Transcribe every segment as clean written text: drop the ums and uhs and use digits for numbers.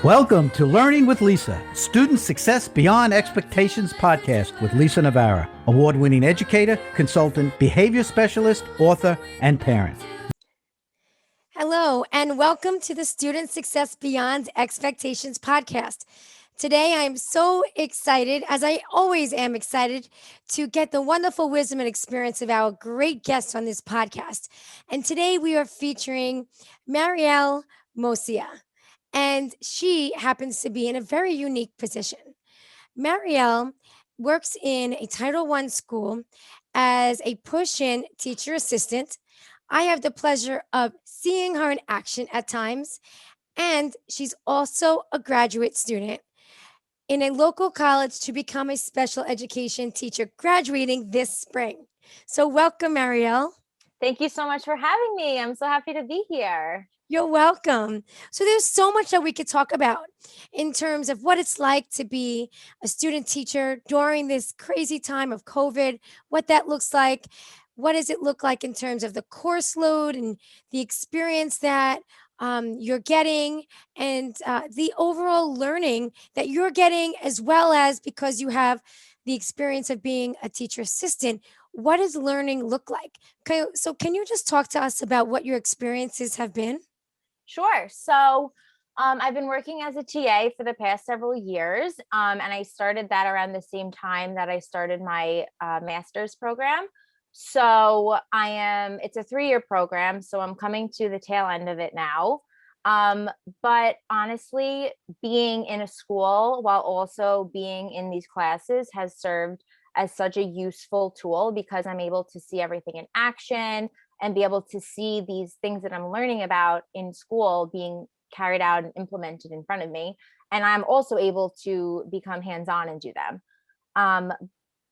Welcome to Learning with Lisa, Student Success Beyond Expectations podcast with Lisa Navarra, award-winning educator, consultant, behavior specialist, author, and parent. Hello, and welcome to the Student Success Beyond Expectations podcast. Today, I am so excited, as I always am excited, to get the wonderful wisdom and experience of our great guests on this podcast. And today, we are featuring Marielle Moccia, and she happens to be in a very unique position. Marielle works in a Title I school as a push-in teacher assistant. I have the pleasure of seeing her in action at times, and she's also a graduate student in a local college to become a special education teacher, graduating this spring. So welcome, Marielle. Thank you so much for having me. I'm so happy to be here. You're welcome. So there's so much that we could talk about in terms of what it's like to be a student teacher during this crazy time of COVID, what that looks like. What does it look like in terms of the course load and the experience that you're getting and the overall learning that you're getting, as well as because you have the experience of being a teacher assistant? What does learning look like? Okay, so can you just talk to us about what your experiences have been? Sure. So I've been working as a TA for the past several years, and I started that around the same time that I started my master's program. So it's a 3-year program, so I'm coming to the tail end of it now. But honestly, being in a school while also being in these classes has served as such a useful tool because I'm able to see everything in action and be able to see these things that I'm learning about in school being carried out and implemented in front of me. And I'm also able to become hands-on and do them.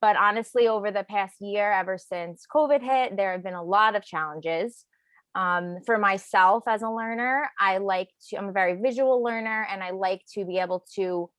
But honestly, over the past year, ever since COVID hit, there have been a lot of challenges. For myself as a learner, I'm a very visual learner, and I like to be able to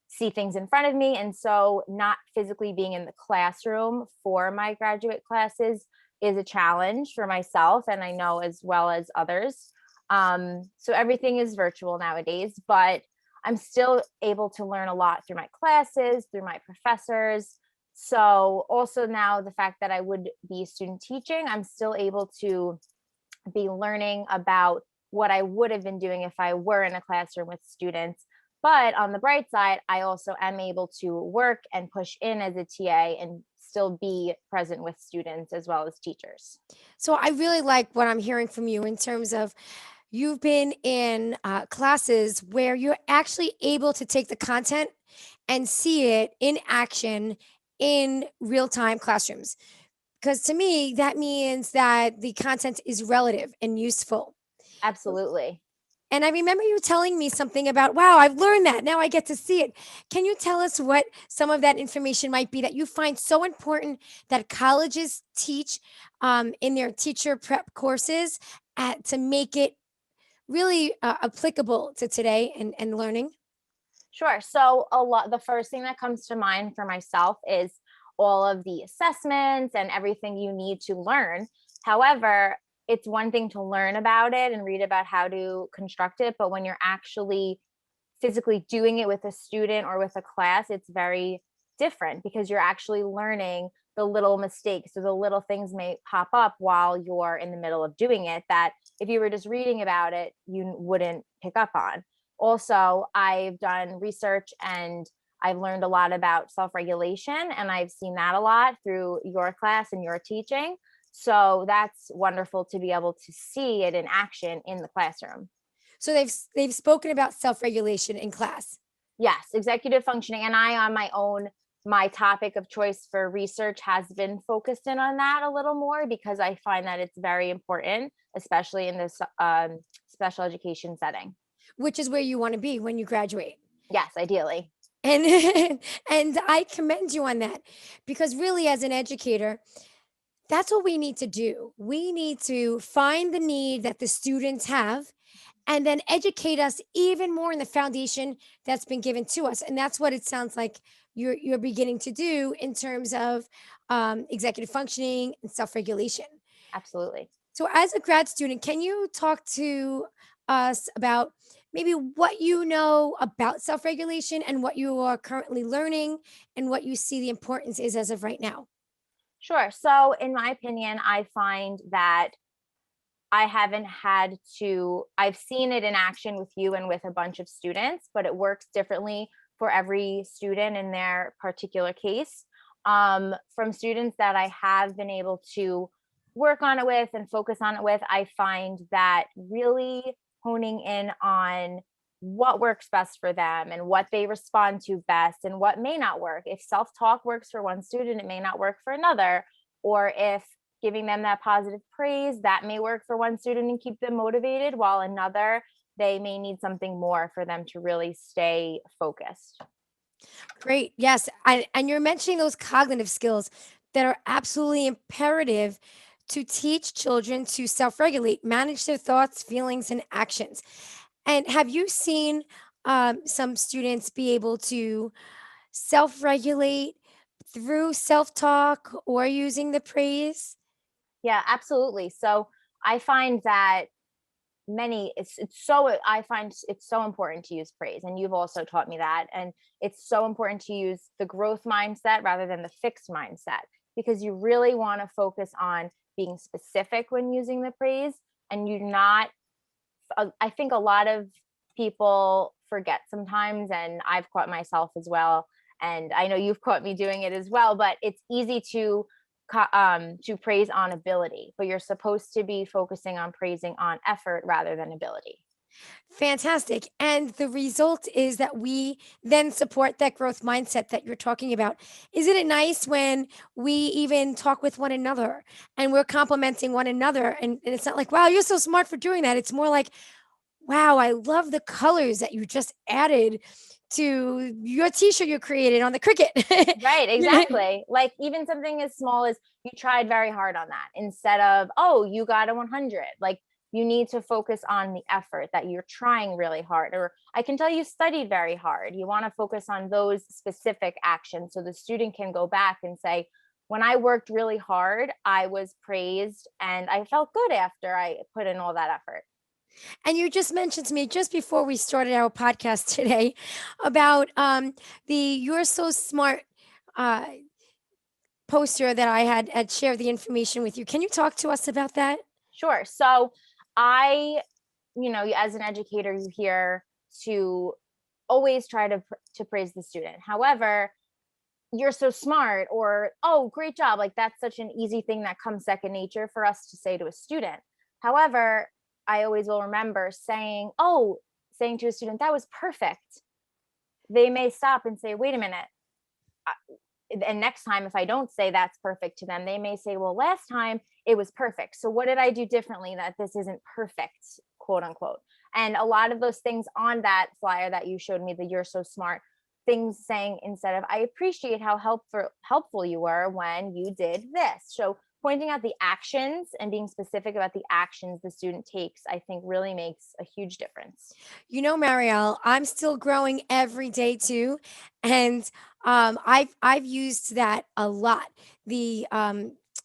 see things in front of me. And so not physically being in the classroom for my graduate classes is a challenge for myself, and I know as well as others. So everything is virtual nowadays, but I'm still able to learn a lot through my classes, through my professors. So also now the fact that I would be student teaching, I'm still able to be learning about what I would have been doing if I were in a classroom with students. But on the bright side, I also am able to work and push in as a TA and still be present with students as well as teachers. So I really like what I'm hearing from you in terms of you've been in classes where you're actually able to take the content and see it in action in real-time classrooms. Because to me, that means that the content is relative and useful. Absolutely. And I remember you telling me something about, wow, I've learned that. Now I get to see it. Can you tell us what some of that information might be that you find so important that colleges teach in their teacher prep courses to make it really applicable to today and learning? Sure. So the first thing that comes to mind for myself is all of the assessments and everything you need to learn. However, it's one thing to learn about it and read about how to construct it, but when you're actually physically doing it with a student or with a class, it's very different because you're actually learning the little mistakes or the little things may pop up while you're in the middle of doing it that if you were just reading about it, you wouldn't pick up on. Also, I've done research and I've learned a lot about self-regulation, and I've seen that a lot through your class and your teaching. So that's wonderful to be able to see it in action in the classroom. So they've spoken about self-regulation in class. Yes, executive functioning. And I, on my own, my topic of choice for research has been focused in on that a little more because I find that it's very important, especially in this special education setting. Which is where you want to be when you graduate. Yes, ideally. And and I commend you on that because really as an educator, that's what we need to do. We need to find the need that the students have and then educate us even more in the foundation that's been given to us. And that's what it sounds like you're beginning to do in terms of executive functioning and self-regulation. Absolutely. So as a grad student, can you talk to us about maybe what you know about self-regulation and what you are currently learning and what you see the importance is as of right now. Sure. So, in my opinion, I find that I haven't had to, I've seen it in action with you and with a bunch of students, but it works differently for every student in their particular case. From students that I have been able to work on it with and focus on it with, I find that really honing in on what works best for them and what they respond to best and what may not work. If self talk works for one student, it may not work for another. Or if giving them that positive praise, that may work for one student and keep them motivated, while another, they may need something more for them to really stay focused. Great. Yes. And you're mentioning those cognitive skills that are absolutely imperative to teach children to self regulate, manage their thoughts, feelings, and actions. And have you seen some students be able to self regulate through self talk or using the praise? Yeah, absolutely. So I find that I find it's so important to use praise, and you've also taught me that, and it's so important to use the growth mindset rather than the fixed mindset, because you really want to focus on being specific when using the praise, and you not I think a lot of people forget sometimes, and I've caught myself as well. And I know you've caught me doing it as well, but it's easy to praise on ability, but you're supposed to be focusing on praising on effort rather than ability. Fantastic. And the result is that we then support that growth mindset that you're talking about. Isn't it nice when we even talk with one another and we're complimenting one another? And it's not like, wow, you're so smart for doing that. It's more like, wow, I love the colors that you just added to your t-shirt you created on the cricket. Right, You know? exactly. Like even something as small as you tried very hard on that instead of, oh, you got a 100. Like you need to focus on the effort that you're trying really hard. Or I can tell you studied very hard. You want to focus on those specific actions so the student can go back and say, when I worked really hard, I was praised and I felt good after I put in all that effort. And you just mentioned to me just before we started our podcast today about the You're So Smart uh, poster that I had shared the information with you. Can you talk to us about that? Sure. So I, as an educator, you hear to always try to praise the student. However, you're so smart, or oh, great job. Like that's such an easy thing that comes second nature for us to say to a student. However, I always will remember saying to a student, that was perfect. They may stop and say, wait a minute. And next time, if I don't say that's perfect to them, they may say, well, last time it was perfect. So what did I do differently that this isn't perfect, quote unquote? And a lot of those things on that flyer that you showed me, the You're So Smart, things saying instead of, I appreciate how helpful you were when you did this. So pointing out the actions and being specific about the actions the student takes, I think really makes a huge difference. You know, Marielle, I'm still growing every day too, and I've used that a lot. The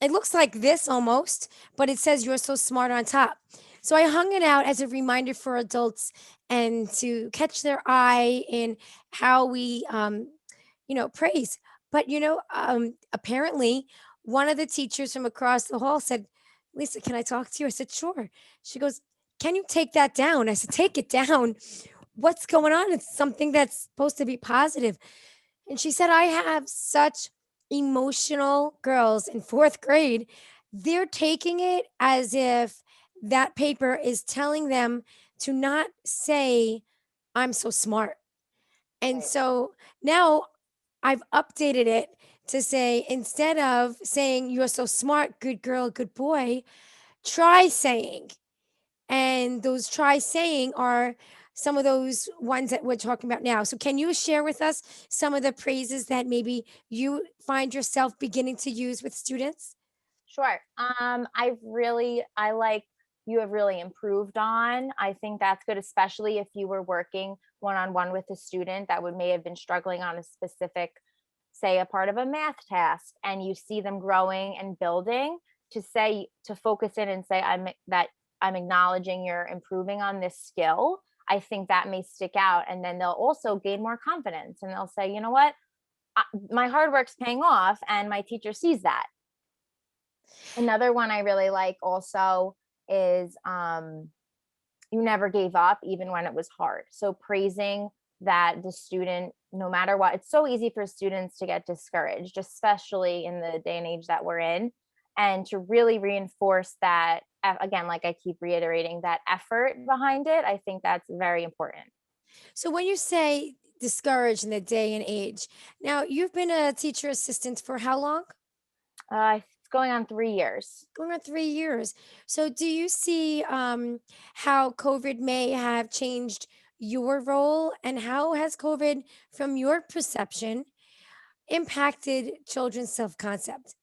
it looks like this almost, but it says "You're so smart" on top. So I hung it out as a reminder for adults and to catch their eye in how we praise. But apparently, one of the teachers from across the hall said, "Lisa, can I talk to you?" I said, "Sure." She goes, "Can you take that down?" I said, "Take it down. What's going on? It's something that's supposed to be positive." And she said, "I have such emotional girls in fourth grade. They're taking it as if that paper is telling them to not say, 'I'm so smart.'" And Right. so now I've updated it to say, instead of saying, "You're so smart, good girl, good boy," try saying, and those try saying are some of those ones that we're talking about now. So, can you share with us some of the praises that maybe you find yourself beginning to use with students? Sure. I like you have really improved on. I think that's good, especially if you were working one on one with a student that may have been struggling on a specific, say, a part of a math task, and you see them growing and building. To focus in and say, I'm acknowledging you're improving on this skill. I think that may stick out. And then they'll also gain more confidence and they'll say, you know what, my hard work's paying off and my teacher sees that. Another one I really like also is you never gave up even when it was hard. So praising that the student, no matter what, it's so easy for students to get discouraged, especially in the day and age that we're in. And to really reinforce that, again, like I keep reiterating, that effort behind it, I think that's very important. So when you say discouraged in the day and age, now you've been a teacher assistant for how long? It's going on 3 years. Going on 3 years. So do you see how COVID may have changed your role, and how has COVID, from your perception, impacted children's self-concept?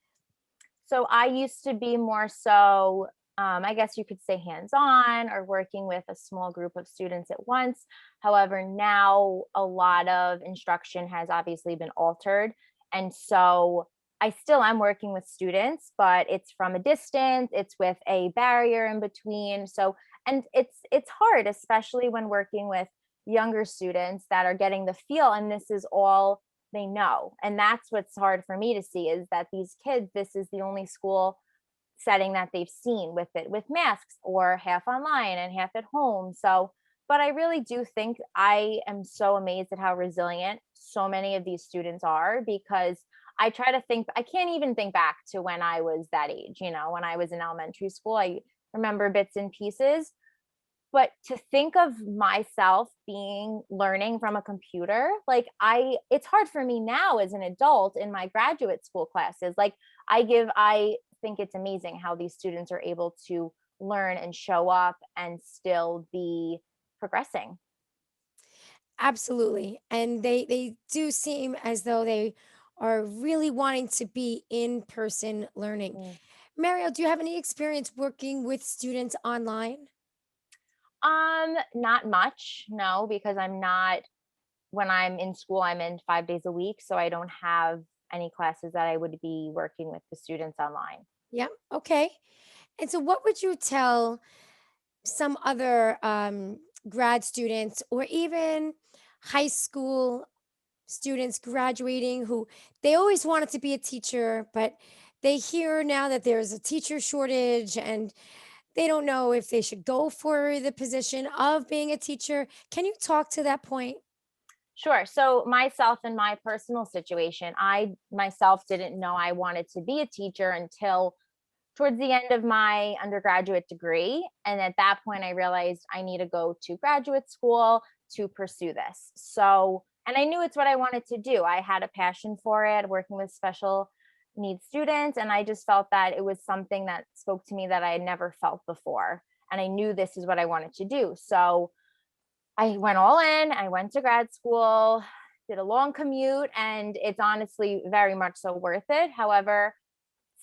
So I used to be more so, I guess you could say hands-on or working with a small group of students at once. However, now a lot of instruction has obviously been altered. And so I still am working with students, but it's from a distance, it's with a barrier in between. So, and it's hard, especially when working with younger students that are getting the feel, and this is all they know. And that's what's hard for me to see, is that these kids, this is the only school setting that they've seen with it, with masks or half online and half at home. So, but I really do think, I am so amazed at how resilient so many of these students are, because I try to think, I can't even think back to when I was that age, when I was in elementary school. I remember bits and pieces, but to think of myself learning from a computer, like it's hard for me now as an adult in my graduate school classes. Like I think it's amazing how these students are able to learn and show up and still be progressing. Absolutely. And they do seem as though they are really wanting to be in person learning. Mm. Marielle, do you have any experience working with students online? Not much, no, because when I'm in school, I'm in 5 days a week. So I don't have any classes that I would be working with the students online. Yeah. Okay. And so, what would you tell some other grad students, or even high school students graduating, who they always wanted to be a teacher, but they hear now that there's a teacher shortage and they don't know if they should go for the position of being a teacher? Can you talk to that point? Sure. So myself, in my personal situation, I myself didn't know I wanted to be a teacher until towards the end of my undergraduate degree. And at that point, I realized I need to go to graduate school to pursue this. So, and I knew it's what I wanted to do. I had a passion for it, working with special needs students. And I just felt that it was something that spoke to me that I had never felt before. And I knew this is what I wanted to do. So I went all in, I went to grad school, did a long commute, and it's honestly very much so worth it. However,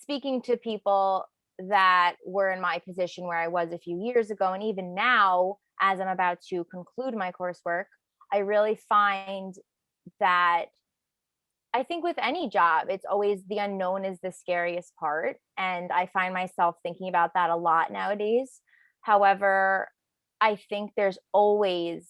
speaking to people that were in my position where I was a few years ago, and even now, as I'm about to conclude my coursework, I really find that I think with any job, it's always the unknown is the scariest part. And I find myself thinking about that a lot nowadays. However, I think there's always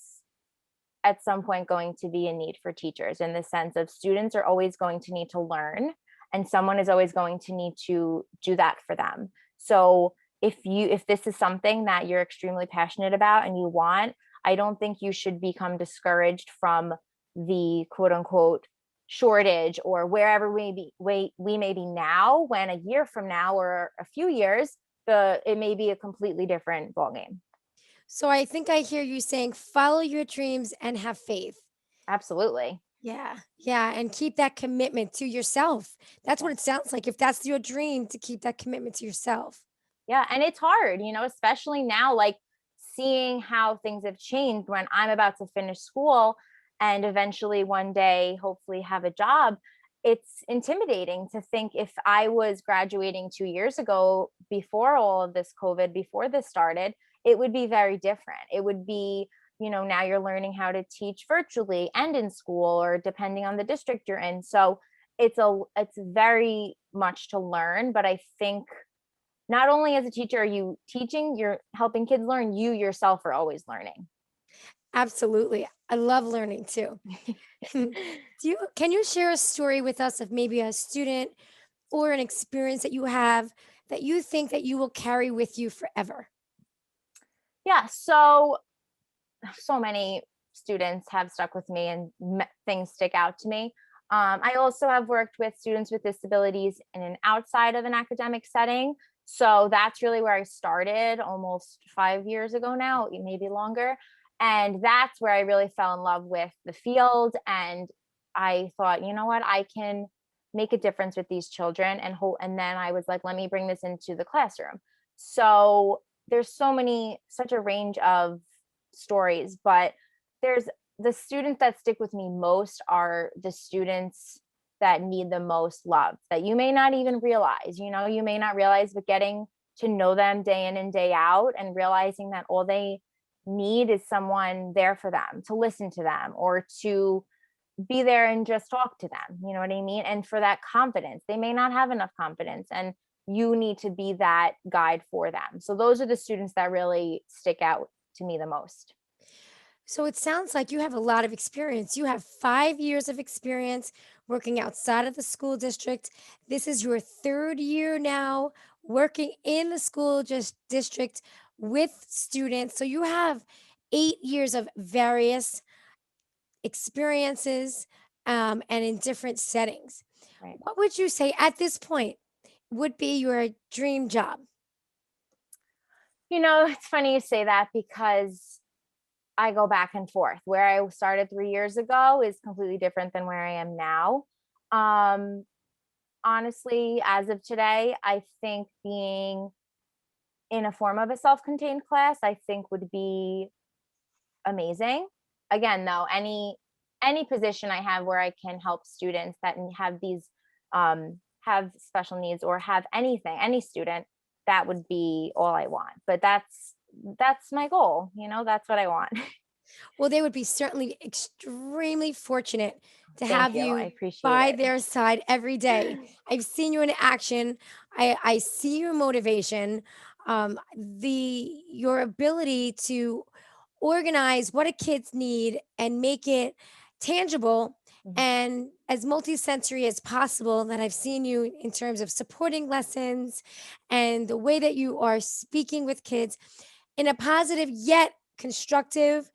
at some point going to be a need for teachers, in the sense of students are always going to need to learn, and someone is always going to need to do that for them. So if this is something that you're extremely passionate about and you want, I don't think you should become discouraged from the quote unquote shortage, or wherever we may be now, when a year from now or a few years, it may be a completely different ballgame. So, I think I hear you saying follow your dreams and have faith. Absolutely. Yeah. Yeah. And keep that commitment to yourself. That's what it Yes. sounds like. If that's your dream, to keep that commitment to yourself. Yeah. And it's hard, especially now, like seeing how things have changed when I'm about to finish school and eventually one day, hopefully, have a job. It's intimidating to think, if I was graduating 2 years ago, before all of this COVID, before this started, it would be very different. It would be, now you're learning how to teach virtually and in school, or depending on the district you're in. So it's very much to learn, but I think not only as a teacher are you teaching, you're helping kids learn, you yourself are always learning. Absolutely. I love learning too. Can you share a story with us of maybe a student or an experience that you have that you think that you will carry with you forever? Yeah, so many students have stuck with me and things stick out to me. I also have worked with students with disabilities in an outside of an academic setting. So that's really where I started almost 5 years ago now, maybe longer. And that's where I really fell in love with the field. And I thought, you know what, I can make a difference with these children and then I was like, let me bring this into the classroom. So there's such a range of stories, but there's the students that stick with me most are the students that need the most love that you may not even realize, you may not realize, but getting to know them day in and day out and realizing that all they need is someone there for them, to listen to them or to be there and just talk to them. You know what I mean? And for that confidence, they may not have enough confidence and you need to be that guide for them. So those are the students that really stick out to me the most. So it sounds like you have a lot of experience. You have 5 years of experience working outside of the school district. This is your third year now working in the school district with students. So you have 8 years of various experiences and in different settings. Right. What would you say at this point would be your dream job? It's funny you say that because I go back and forth. Where I started 3 years ago is completely different than where I am now. Um, Honestly, as of today, I think being in a form of a self-contained class, I think would be amazing. Again, though, any position I have where I can help students that have these have special needs or have anything, any student, that would be all I want. But that's my goal, that's what I want. Well, they would be certainly extremely fortunate to Thank have you. I you appreciate by it. their side every day. I've seen you in action. I see your motivation, your ability to organize what a kids need and make it tangible Mhm. and as multisensory as possible. That I've seen you in terms of supporting lessons and the way that you are speaking with kids in a positive yet constructive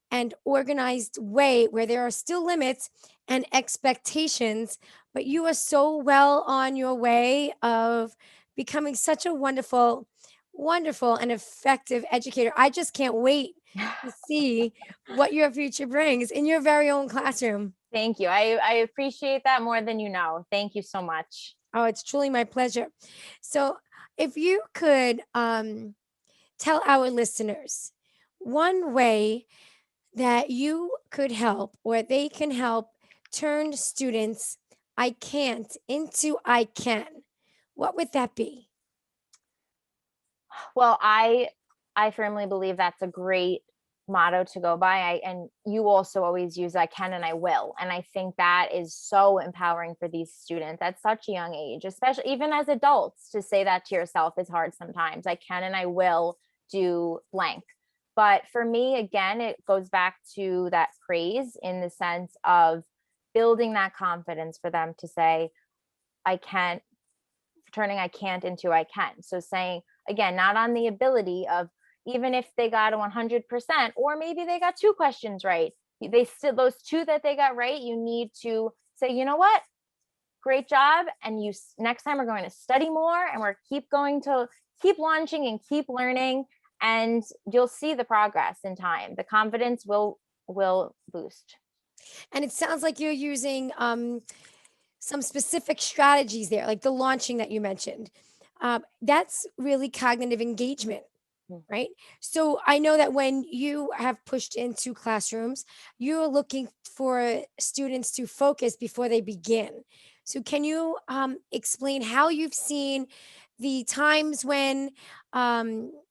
and organized way where there are still limits and expectations, but you are so well on your way of becoming such a wonderful, wonderful, and effective educator. I just can't wait to see what your future brings in your very own classroom. Thank you. I appreciate that more than you know. Thank you so much. Oh, it's truly my pleasure. So, if you could tell our listeners one way that you could help or they can help turn students I can't into I can, what would that be? Well, I firmly believe that's a great motto to go by. And you also always use I can and I will. And I think that is so empowering for these students at such a young age, especially even as adults, to say that to yourself is hard sometimes. I can and I will do blank. But for me, again, it goes back to that praise in the sense of building that confidence for them to say, I can't, turning I can't into I can. So saying, again, not on the ability of, even if they got a 100%, or maybe they got two questions right, they still, those two that they got right, you need to say, you know what, great job. And next time we're going to study more and we're keep launching and keep learning. And you'll see the progress in time. The confidence will boost. And it sounds like you're using some specific strategies there, like the launching that you mentioned. That's really cognitive engagement. Mm. Right. So I know that when you have pushed into classrooms, you're looking for students to focus before they begin. So can you explain how you've seen the times when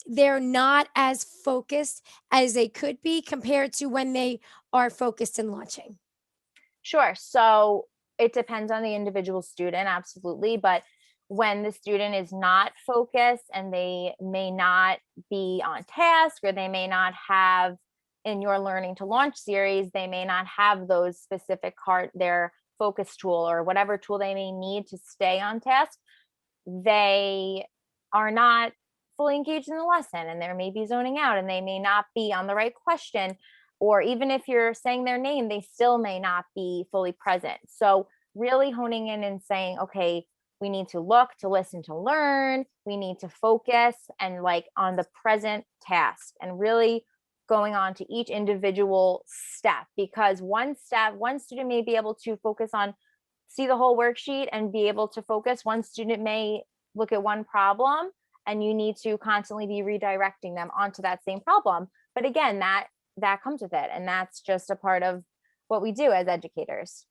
they're not as focused as they could be compared to when they are focused and launching? Sure. So it depends on the individual student, absolutely. But when the student is not focused and they may not be on task or they may not have in your Learning to Launch series, they may not have those specific their focus tool or whatever tool they may need to stay on task. They are not fully engaged in the lesson, and they may be zoning out, and they may not be on the right question, or even if you're saying their name, they still may not be fully present. So really honing in and saying, okay, we need to look, to listen, to learn. We need to focus and like on the present task, and really going on to each individual step, because one student may be able to focus on, see the whole worksheet and be able to focus. One student may look at one problem, and you need to constantly be redirecting them onto that same problem. But again, that comes with it. And that's just a part of what we do as educators.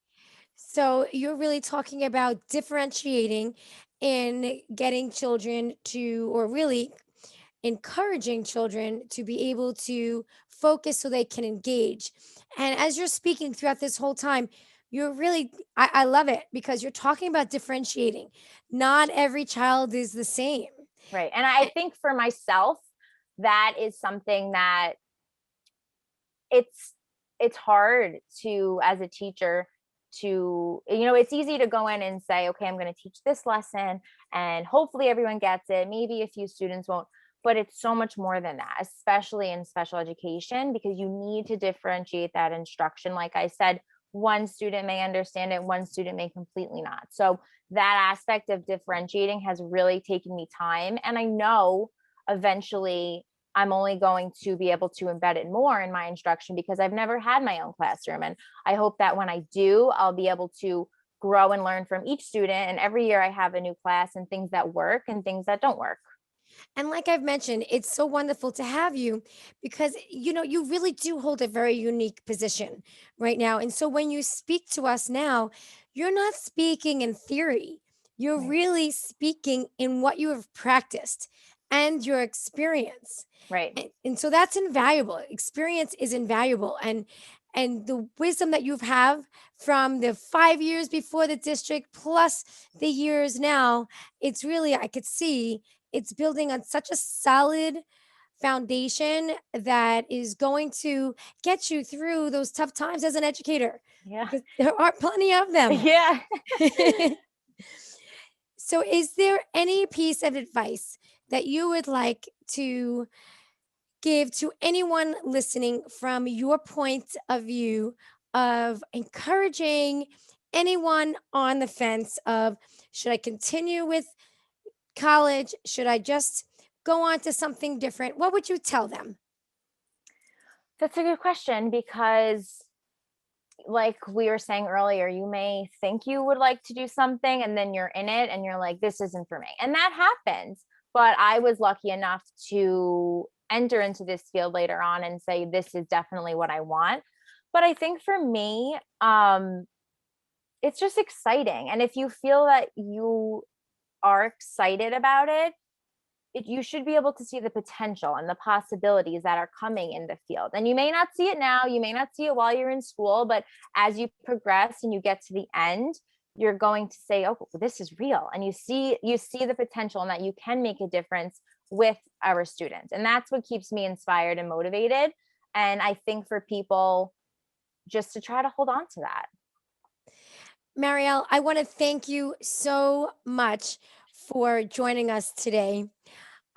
So you're really talking about differentiating in getting children to, or really encouraging children to be able to focus so they can engage. And as you're speaking throughout this whole time, you're really, I love it because you're talking about differentiating. Not every child is the same. Right. And I think for myself, that is something that it's hard to, as a teacher, to, it's easy to go in and say, okay, I'm going to teach this lesson and hopefully everyone gets it. Maybe a few students won't, but it's so much more than that, especially in special education, because you need to differentiate that instruction. Like I said, one student may understand it, one student may completely not. So that aspect of differentiating has really taken me time. And I know eventually I'm only going to be able to embed it more in my instruction because I've never had my own classroom. And I hope that when I do, I'll be able to grow and learn from each student. And every year I have a new class and things that work and things that don't work. And like I've mentioned, it's so wonderful to have you because, you really do hold a very unique position right now. And so when you speak to us now, you're not speaking in theory. You're Right. really speaking in what you have practiced and your experience. Right. And so that's invaluable. Experience is invaluable. And the wisdom that you have from the 5 years before the district plus the years now, it's really, I could see it's building on such a solid foundation that is going to get you through those tough times as an educator. Yeah. Because there are plenty of them. Yeah. So, is there any piece of advice that you would like to give to anyone listening from your point of view of encouraging anyone on the fence of, should I continue with college? Should I just go on to something different? What would you tell them? That's a good question, because like we were saying earlier, you may think you would like to do something and then you're in it and you're like, this isn't for me. And that happens. But I was lucky enough to enter into this field later on and say, this is definitely what I want. But I think for me, it's just exciting. And if you feel that you are excited about it, you should be able to see the potential and the possibilities that are coming in the field. And you may not see it now, you may not see it while you're in school, but as you progress and you get to the end, you're going to say, oh, this is real. And you see the potential and that you can make a difference with our students. And that's what keeps me inspired and motivated. And I think for people just to try to hold on to that. Marielle, I want to thank you so much for joining us today.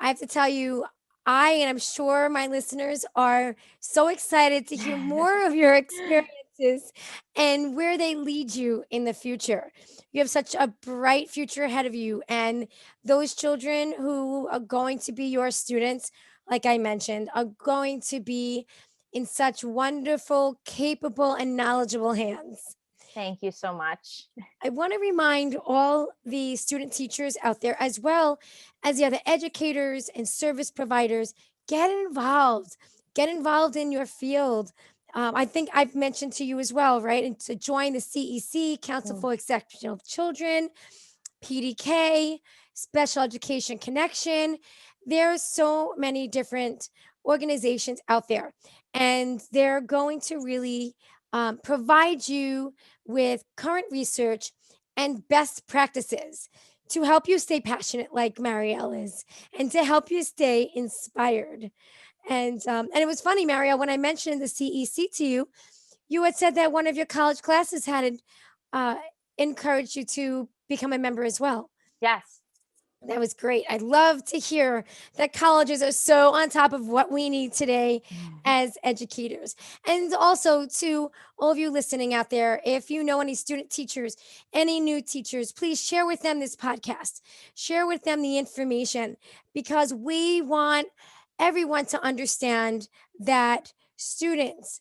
I have to tell you, and I'm sure my listeners are so excited to hear more of your experiences and where they lead you in the future. You have such a bright future ahead of you, and those children who are going to be your students, like I mentioned, are going to be in such wonderful, capable, and knowledgeable hands. Thank you so much. I want to remind all the student teachers out there, as well as the other educators and service providers, get involved. Get involved in your field. I think I've mentioned to you as well, right? And to join the CEC, Council for Exceptional Children, PDK, Special Education Connection. There are so many different organizations out there, and they're going to really provide you with current research and best practices to help you stay passionate like Marielle is, and to help you stay inspired. And it was funny, Marielle, when I mentioned the CEC to you, you had said that one of your college classes had uh, encouraged you to become a member as well. Yes. That was great. I love to hear that colleges are so on top of what we need today as educators. And also to all of you listening out there, if you know any student teachers, any new teachers, please share with them this podcast. Share with them the information, because we want everyone to understand that students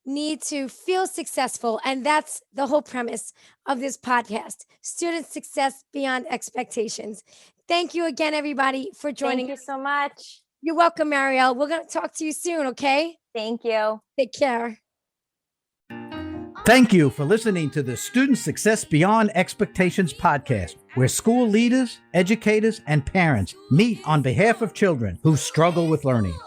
need to feel successful. And that's the whole premise of this podcast: student success beyond expectations. Thank you again, everybody, for joining. Thank you so much. You're welcome, Marielle. We're going to talk to you soon, okay? Thank you. Take care. Thank you for listening to the Student Success Beyond Expectations podcast, where school leaders, educators, and parents meet on behalf of children who struggle with learning.